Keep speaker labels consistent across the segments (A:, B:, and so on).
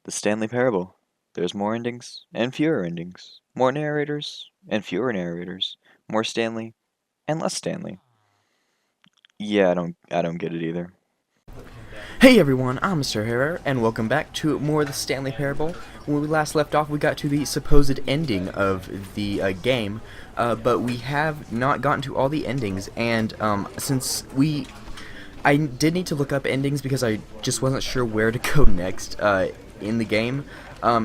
A: The Stanley Parable. There's more endings and fewer endings. More narrators and fewer narrators. More Stanley and less Stanley. Yeah, I don't get it either.
B: Hey everyone, I'm MrHarr, and welcome back to more of the Stanley Parable. When we last left off, we got to the supposed ending of the game, but we have not gotten to all the endings, and I did need to look up endings because I just wasn't sure where to go next in the game.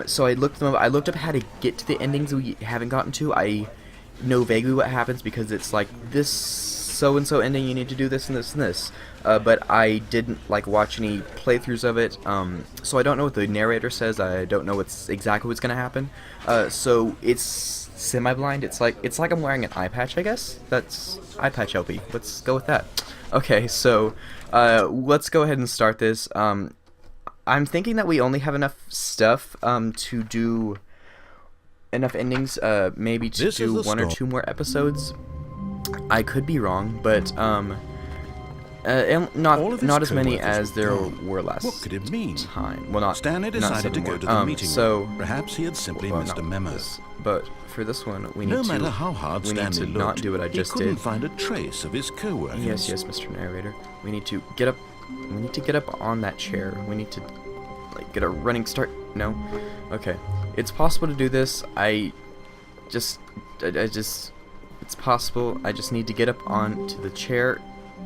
B: So I looked them up. I looked up how to get to the endings we haven't gotten to. I know vaguely what happens because it's like this so-and-so ending, you need to do this and this and this. But I didn't watch any playthroughs of it, so I don't know what the narrator says. I don't know exactly what's gonna happen. So it's semi-blind. It's like I'm wearing an eye patch, I guess. That's eye patch LP. Let's go with that. Okay, so let's go ahead and start this. I'm thinking that we only have enough stuff to do enough endings, maybe to do one or two more episodes. I could be wrong, but not as many as there were last
C: What could it mean?
B: time. Well, not
C: Stanley decided to go to the meeting. Perhaps he had simply missed a memo.
B: But for this one, we need
C: No
B: to.
C: matter how hard
B: we need
C: Stanley
B: to
C: looked,
B: not do what I just
C: he couldn't
B: did.
C: find a trace of his co-workers.
B: Yes, Mr. Narrator. We need to get up. We need to get up on that chair. We need to get a running start. No, okay. It's possible to do this. I just. It's possible. I just need to get up onto the chair.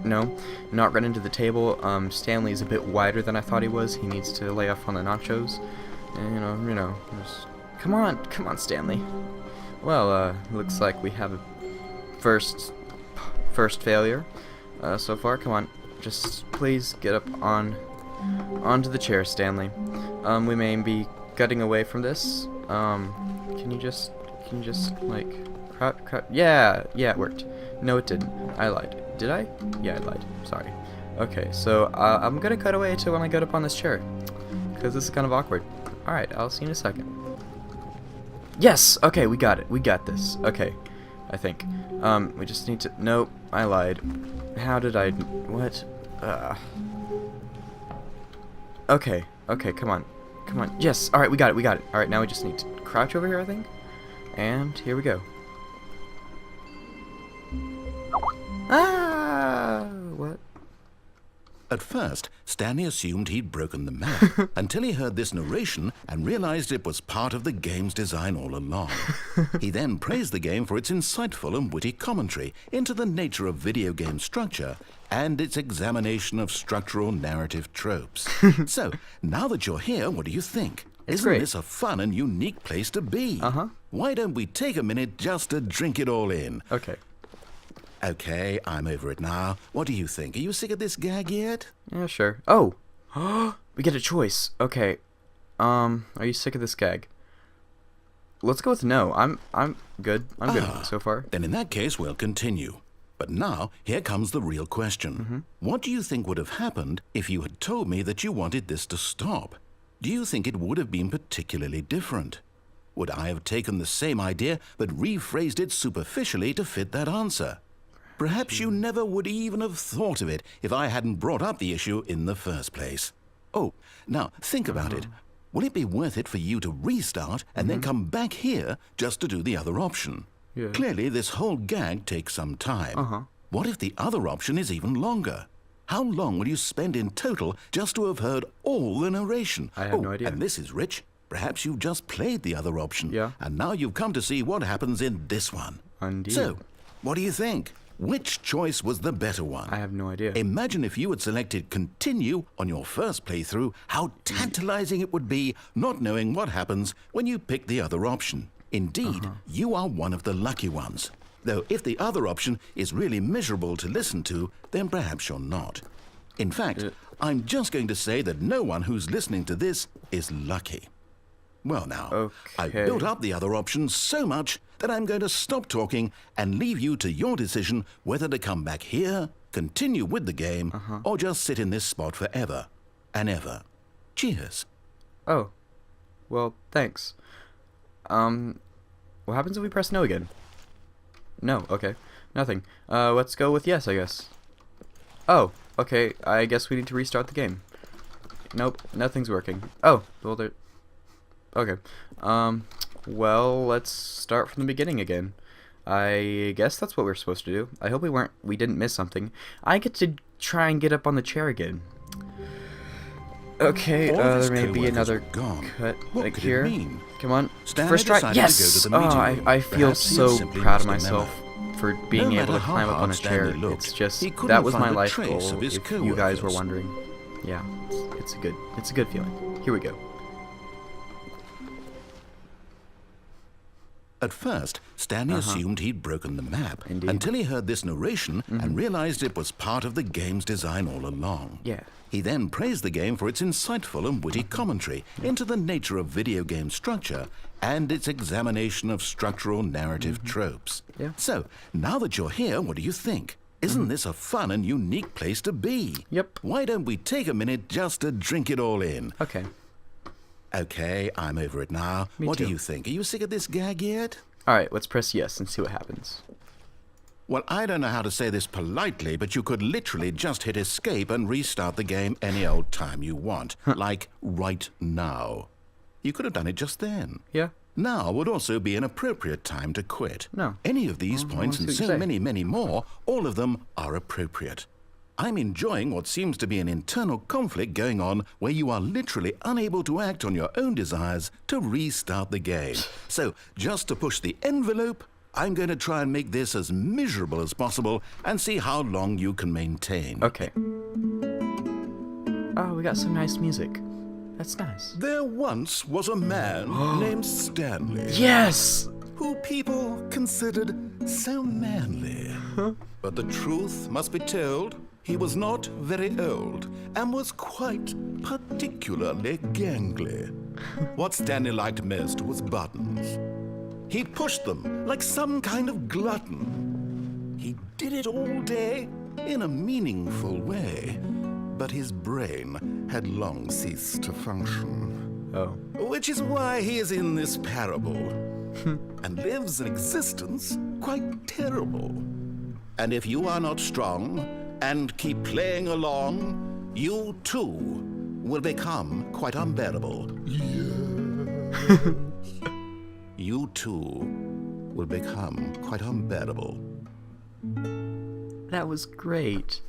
B: No, not run into the table. Stanley is a bit wider than I thought he was. He needs to lay off on the nachos. And, you know. Just, come on, Stanley. Well, looks like we have a first failure so far. Come on, just please get up onto the chair, Stanley. We may be cutting away from this. Can you just like crouch? Yeah, it worked. No, it didn't. I lied. Did I? Yeah, I lied. Sorry. Okay, so I'm gonna cut away to when I get up on this chair, because this is kind of awkward. All right, I'll see you in a second. Yes. Okay, we got it. We got this. Okay, I think. We just need to. Nope, I lied. How did I? What? Okay. Okay. Come on. Yes. All right, we got it. All right, now we just need to crouch over here, I think. And here we go. What?
C: At first, Stanley assumed he'd broken the map until he heard this narration and realized it was part of the game's design all along. He then praised the game for its insightful and witty commentary into the nature of video game structure and its examination of structural narrative tropes. So, now that you're here, what do you think? Isn't
B: great.
C: this a fun and unique place to be?
B: Uh-huh.
C: Why don't we take a minute just to drink it all in?
B: Okay.
C: Okay, I'm over it now. What do you think? Are you sick of this gag yet?
B: Yeah, sure. Oh, we get a choice. Okay. Are you sick of this gag? Let's go with no. I'm good. I'm good so far.
C: Then in that case, we'll continue. But now, here comes the real question. What do you think would have happened if you had told me that you wanted this to stop? Do you think it would have been particularly different? Would I have taken the same idea but rephrased it superficially to fit that answer? Perhaps you never would even have thought of it if I hadn't brought up the issue in the first place. Oh, now think about it. Will it be worth it for you to restart and then come back here just to do the other option?
B: Yeah.
C: Clearly, this whole gag takes some time. What if the other option is even longer? How long will you spend in total just to have heard all the narration?
B: I have no idea.
C: And this is rich. Perhaps you've just played the other option.
B: Yeah.
C: And now you've come to see what happens in this one.
B: Indeed.
C: So, what do you think? Which choice was the better one?
B: I have no idea.
C: Imagine if you had selected continue on your first playthrough, how tantalizing it would be not knowing what happens when you pick the other option. Indeed, you are one of the lucky ones. Though if the other option is really miserable to listen to, then perhaps you're not. In fact, I'm just going to say that no one who's listening to this is lucky. Well now, I've
B: Okay.
C: built up the other option so much that I'm going to stop talking and leave you to your decision whether to come back here, continue with the game, or just sit in this spot forever and ever. Cheers.
B: Oh, well, thanks. What happens if we press no again? No, okay. Nothing. Let's go with yes, I guess. Oh, okay, I guess we need to restart the game. Nope, nothing's working. Oh, well, Okay. Well, let's start from the beginning again. I guess that's what we're supposed to do. I hope we didn't miss something. I get to try and get up on the chair again. Okay,
C: All of his
B: there may be
C: co-workers
B: another
C: were gone.
B: cut
C: What
B: like
C: could it
B: here.
C: mean?
B: Come on,
C: Stanley
B: first try.
C: decided to
B: Yes!
C: go to the meeting room.
B: I feel
C: Perhaps he
B: so
C: simply
B: proud of
C: missed a memo.
B: myself for being
C: No
B: able to
C: matter how
B: climb up on a
C: hard
B: chair.
C: Stanley looked,
B: It's just
C: he couldn't
B: that was
C: find
B: my
C: a
B: life
C: trace
B: goal.
C: of his
B: If you guys were
C: co-workers.
B: wondering, yeah, it's a good feeling. Here we go.
C: At first, Stanley assumed he'd broken the map
B: Indeed.
C: until he heard this narration and realized it was part of the game's design all along.
B: Yeah.
C: He then praised the game for its insightful and witty commentary into the nature of video game structure and its examination of structural narrative tropes.
B: Yeah.
C: So, now that you're here, what do you think? Isn't this a fun and unique place to be?
B: Yep.
C: Why don't we take a minute just to drink it all in?
B: Okay.
C: Okay, I'm over it now. What
B: too.
C: do you think? Are you sick of this gag yet?
B: Alright, let's press yes and see what happens.
C: Well, I don't know how to say this politely, but you could literally just hit escape and restart the game any old time you want. Like right now. You could have done it just then.
B: Yeah.
C: Now would also be an appropriate time to quit.
B: No.
C: Any of these points
B: see
C: and
B: what you
C: so
B: say.
C: many, many more, all of them are appropriate. I'm enjoying what seems to be an internal conflict going on where you are literally unable to act on your own desires to restart the game. So, just to push the envelope, I'm going to try and make this as miserable as possible and see how long you can maintain.
B: Okay. Oh, we got some nice music. That's nice.
C: There once was a man named Stanley.
B: Yes!
C: Who people considered so manly. But the truth must be told, he was not very old and was quite particularly gangly. What Stanley liked most was buttons. He pushed them like some kind of glutton. He did it all day in a meaningful way, but his brain had long ceased to function.
B: Oh.
C: Which is why he is in this parable and lives an existence quite terrible. And if you are not strong and keep playing along, you too will become quite unbearable. You too will become quite unbearable.
B: That was great.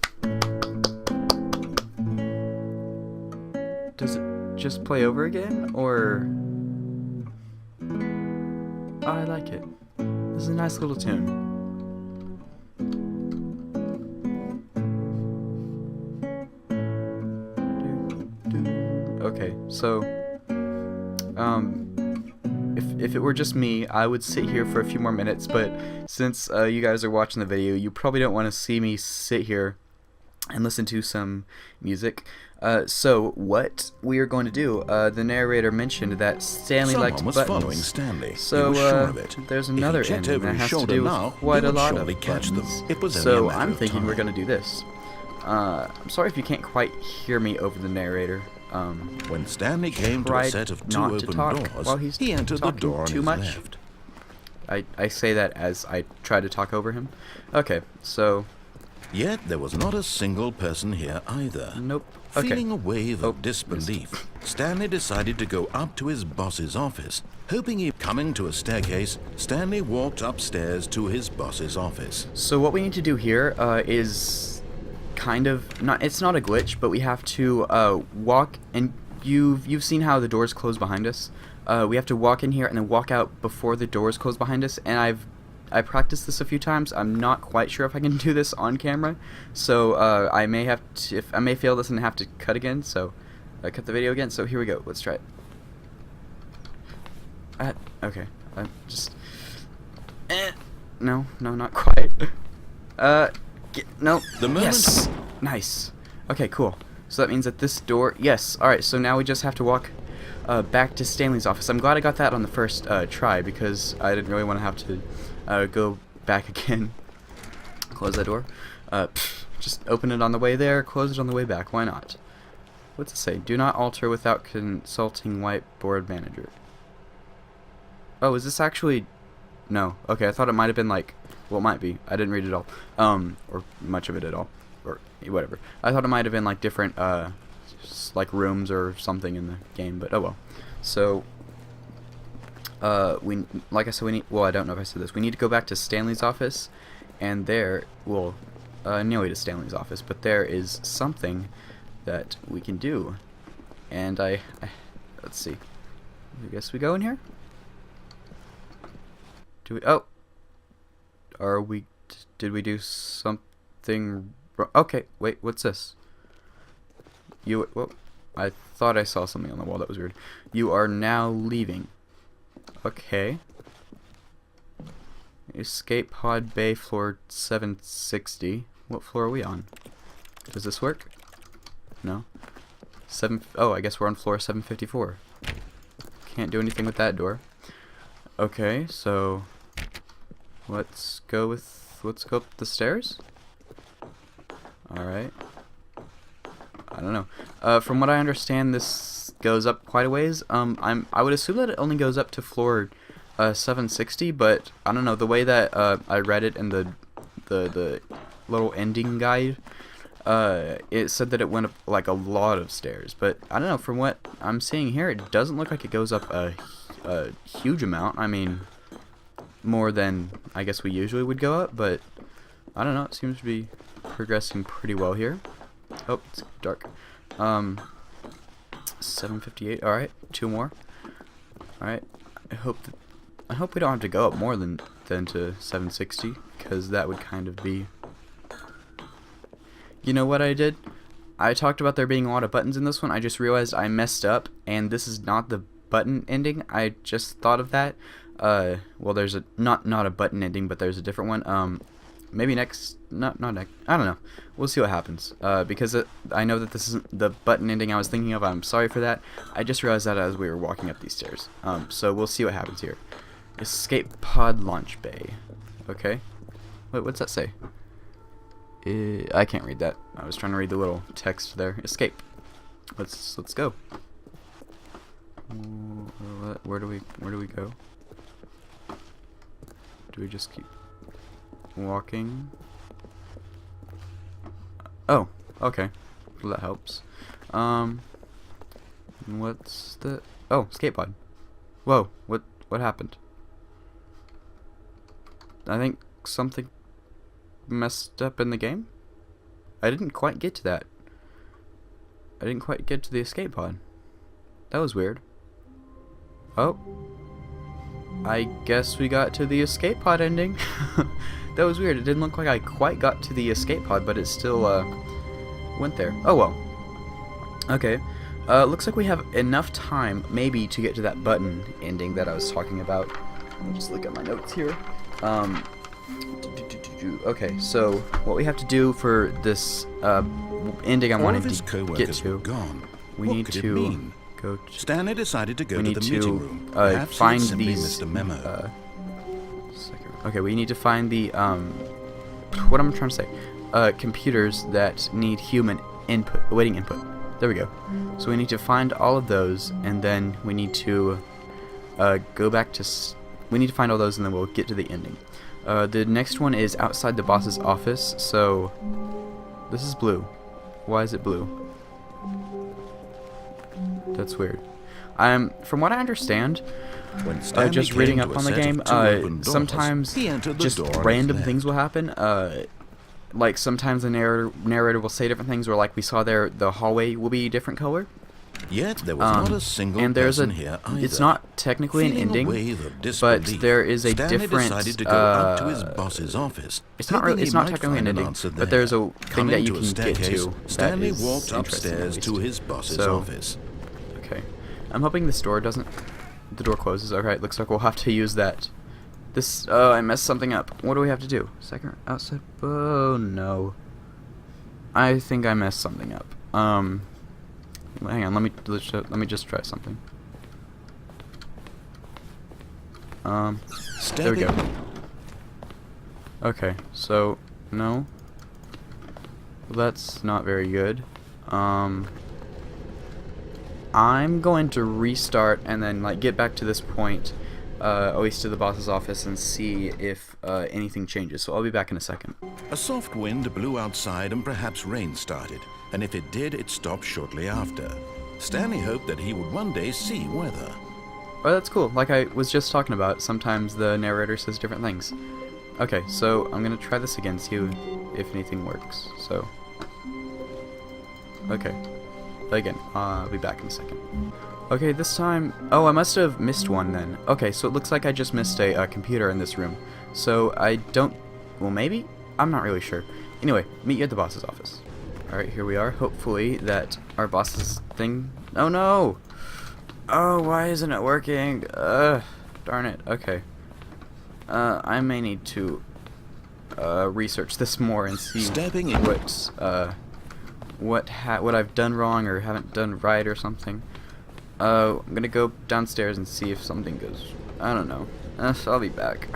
B: Does it just play over again, or... Oh, I like it. This is a nice little tune. Okay, so... If it were just me, I would sit here for a few more minutes, but since you guys are watching the video, you probably don't want to see me sit here and listen to some music. So what we are going to do, the narrator mentioned that Stanley liked
C: Someone was
B: buttons.
C: following Stanley.
B: So
C: he was sure of it.
B: there's
C: If he
B: another
C: checked
B: ending
C: over
B: that
C: his
B: has to
C: shoulder
B: do with
C: now,
B: quite
C: he
B: a
C: would
B: lot
C: surely
B: of
C: catch them.
B: buttons.
C: It was only
B: So
C: a matter
B: I'm
C: of
B: thinking we're
C: time.
B: going to do this. I'm sorry if you can't quite hear me over the narrator.
C: When Stanley came to a
B: tried
C: set of two
B: not to
C: open
B: talk
C: doors,
B: while he's
C: he entered the
B: talking
C: door on
B: too
C: his
B: much.
C: left.
B: I say that as I try to talk over him. Okay, so...
C: Yet there was not a single person here either.
B: Nope. Okay.
C: Feeling a wave
B: Oh,
C: of disbelief, Stanley decided to go up to his boss's office. Hoping he... Coming to a staircase, Stanley walked upstairs to his boss's office.
B: So what we need to do here is kind of... It's not a glitch, but we have to walk... And you've seen how the doors close behind us? We have to walk in here and then walk out before the doors close behind us. And I practiced this a few times. I'm not quite sure if I can do this on camera, so I may have to, if I may fail this and have to cut again. So cut the video again. So here we go. Let's try it. Okay. Just. No, not quite. No.
C: The moment-
B: Yes. Nice. Okay, cool. So that means that this door. Yes. All right. So now we just have to walk back to Stanley's office. I'm glad I got that on the first try because I didn't really want to have to go back again. Close that door. Just open it on the way there, close it on the way back. Why not? What's it say? Do not alter without consulting whiteboard manager. Oh, is this actually... No. Okay, I thought it might have been like... Well, it might be. I didn't read it all. Or much of it at all. Or whatever. I thought it might have been like different, like rooms or something in the game, but oh well. So, like I said, we need, well, I don't know if I said this, we need to go back to Stanley's office, and there, well, nearly to Stanley's office, but there is something that we can do, and let's see, I guess we go in here? Do we, oh, did we do something wrong? Okay, wait, what's this? Whoa, I thought I saw something on the wall, that was weird. You are now leaving. Okay. Escape pod bay floor 760. What floor are we on? Does this work? No. Oh, I guess we're on floor 754. Can't do anything with that door. Okay, so let's go up the stairs. Alright. I don't know. From what I understand, this goes up quite a ways. I would assume that it only goes up to floor 760, but I don't know, the way that I read it in the little ending guide, it said that it went up like a lot of stairs, but I don't know, from what I'm seeing here, it doesn't look like it goes up a huge amount. I mean, more than I guess we usually would go up, but I don't know, it seems to be progressing pretty well here. Oh, it's dark. 758. All right, 2 more. All right. I hope we don't have to go up more than to 760, because that would kind of be. You know what I did? I talked about there being a lot of buttons in this one. I just realized I messed up, and this is not the button ending. I just thought of that. Well, there's not a button ending, but there's a different one. Maybe next, not next, I don't know. We'll see what happens, because I know that this isn't the button ending I was thinking of. I'm sorry for that. I just realized that as we were walking up these stairs. So we'll see what happens here. Escape pod launch bay. Okay. Wait, what's that say? I can't read that. I was trying to read the little text there. Escape. Let's go. Where do we go? Do we just keep walking? Oh, okay. Well, that helps. What's the... Oh, escape pod. Whoa, what happened? I think something messed up in the game? I didn't quite get to that. I didn't quite get to the escape pod. That was weird. Oh. I guess we got to the escape pod ending. That was weird. It didn't look like I quite got to the escape pod, but it still went there. Oh well. Okay. Looks like we have enough time, maybe, to get to that button ending that I was talking about. Let me just look at my notes here. Okay, so what we have to do for this ending I'm wanting to get to, we need to go to...
C: Stanley decided to go to the meeting room.
B: Find these... Okay, we need to find the, what am I trying to say? Computers that need human input, awaiting input. There we go. So we need to find all of those, and then we need to go back to... We need to find all those, and then we'll get to the ending. The next one is outside the boss's office, so... This is blue. Why is it blue? That's weird. From what I understand, just reading up on the game, sometimes just random things will happen. Like sometimes the narrator will say different things, or like we saw there, the hallway will be a different color.
C: Yet there was not a single
B: and there's
C: person here either.
B: It's not technically an ending, but there is a
C: Stanley
B: different.
C: Decided to go up to his boss's office.
B: It's not really. It's not technically an ending, but there's a thing that you can get to.
C: Stanley walked upstairs to his boss's office.
B: Okay, I'm hoping this door doesn't. The door closes. Alright, looks like we'll have to use that. This. Oh, I messed something up. What do we have to do? Second outside. Oh no. I think I messed something up. Hang on, let me just try something. There we go. Okay, so no. That's not very good. I'm going to restart and then like get back to this point, at least to the boss's office, and see if anything changes. So I'll be back in a second.
C: A soft wind blew outside and perhaps rain started, and if it did, it stopped shortly after. Stanley hoped that he would one day see weather.
B: Oh, that's cool. Like I was just talking about, sometimes the narrator says different things. Okay, so I'm gonna try this again, see if anything works. So, okay, again, I'll be back in a second. Okay, this time, oh, I must have missed one then. Okay, so it looks like I just missed a computer in this room. So I don't, well, maybe? I'm not really sure. Anyway, meet you at the boss's office. Alright, here we are. Hopefully that our boss's thing, oh no! Oh, why isn't it working? Darn it. Okay. I may need to research this more and see what I've done wrong or haven't done right or something. I'm gonna go downstairs and see if something goes. I don't know. I'll be back.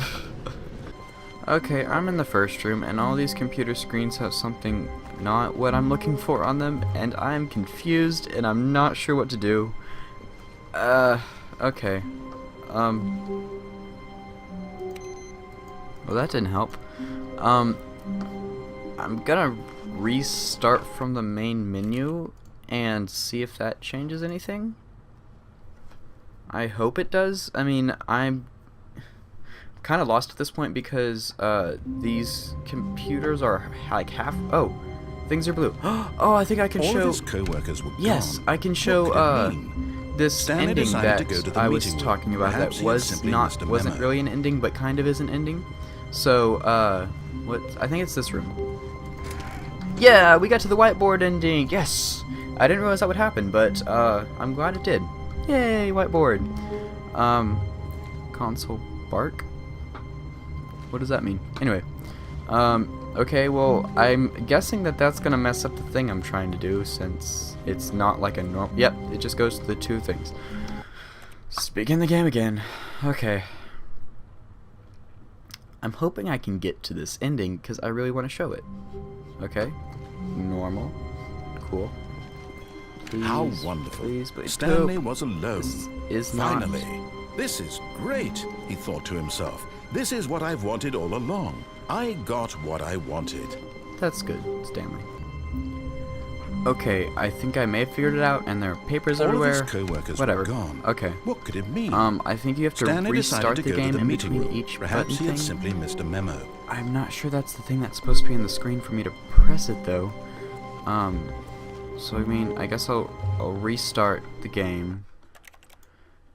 B: Okay, I'm in the first room, and all these computer screens have something not what I'm looking for on them, and I'm confused, and I'm not sure what to do. Okay. Well, that didn't help. I'm gonna restart from the main menu and see if that changes anything. I hope it does. I mean, I'm kind of lost at this point because these computers are like half. Oh, things are blue. Oh, I think I can
C: All
B: show.
C: of his co-workers were
B: Yes,
C: gone.
B: I can show
C: What could it mean?
B: this
C: Stanley
B: ending
C: decided
B: that
C: to go to the
B: I was
C: meeting room.
B: talking about.
C: Perhaps
B: That
C: he had
B: was
C: simply
B: not
C: missed a
B: wasn't
C: memo.
B: really an ending, but kind of is an ending. So what? I think it's this room. Yeah, we got to the whiteboard ending. Yes, I didn't realize that would happen, but I'm glad it did. Yay, whiteboard. Console bark. What does that mean? Anyway, okay, well, I'm guessing that that's gonna mess up the thing I'm trying to do, since it's not like a normal. Yep, it just goes to the two things. Speaking the game again. Okay. I'm hoping I can get to this ending, because I really want to show it. Okay. Normal. Cool. Please,
C: How wonderful.
B: Please, please.
C: Stanley
B: Poop.
C: was alone.
B: This is not.
C: Finally. This is great, he thought to himself. This is what I've wanted all along. I got what I wanted.
B: That's good, Stanley. Okay, I think I may have figured it out, and there are papers
C: All
B: everywhere.
C: of his co-workers
B: Whatever.
C: were gone.
B: Okay.
C: What could it mean?
B: I think you have to
C: Stanley
B: restart
C: decided to
B: the
C: go
B: game
C: to the
B: in
C: meeting
B: between
C: room.
B: each
C: Perhaps
B: button
C: he had
B: thing.
C: simply missed a memo.
B: I'm not sure that's the thing that's supposed to be on the screen for me to press it, though. So I mean, I guess I'll restart the game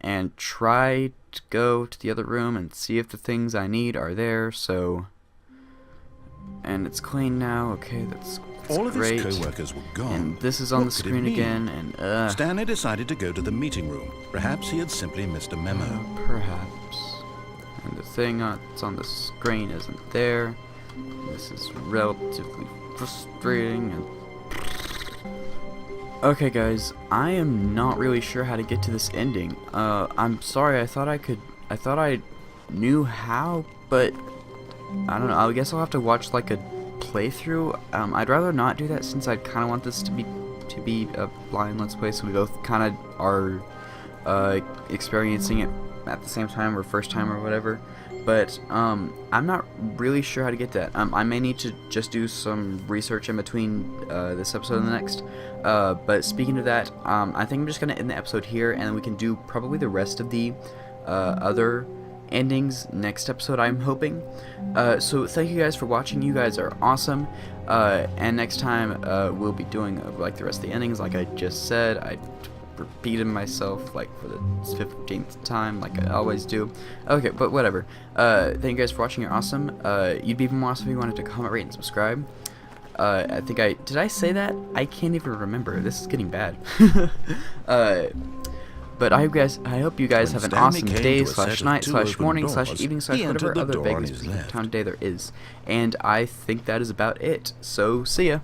B: and try to go to the other room and see if the things I need are there. So, and it's clean now. Okay, that's
C: All of
B: great.
C: his co-workers were gone.
B: And this is on
C: What
B: the
C: could it
B: screen
C: mean?
B: again, and
C: Stanley decided to go to the meeting room. Perhaps he had simply missed a memo.
B: perhaps. And the thing that's on the screen isn't there. This is relatively frustrating. And okay, guys, I am not really sure how to get to this ending. I'm sorry. I thought I knew how, but I don't know. I guess I'll have to watch like a playthrough. I'd rather not do that, since I kind of want this to be a blind let's play, so we both kind of are experiencing it at the same time, or first time, or whatever. But I'm not really sure how to get that. I may need to just do some research in between this episode and the next. But speaking of that, I think I'm just gonna end the episode here, and then we can do probably the rest of the other endings next episode, I'm hoping. So thank you guys for watching. You guys are awesome. And next time we'll be doing like the rest of the endings, like I just said. I repeated myself like for the 15th time, like I always do. Okay, but whatever. Thank you guys for watching. You're awesome. You'd be even more awesome if you wanted to comment, rate, and subscribe. I think did I say that? I can't even remember. This is getting bad. But I hope you guys
C: When
B: have an
C: Stanley
B: awesome
C: came
B: day
C: to a set
B: /
C: of
B: night
C: two
B: /
C: open
B: morning
C: doors,
B: / evening /
C: he entered
B: whatever
C: the
B: other
C: door on
B: Vegas
C: his left.
B: town day there is. And I think that is about it. So see ya.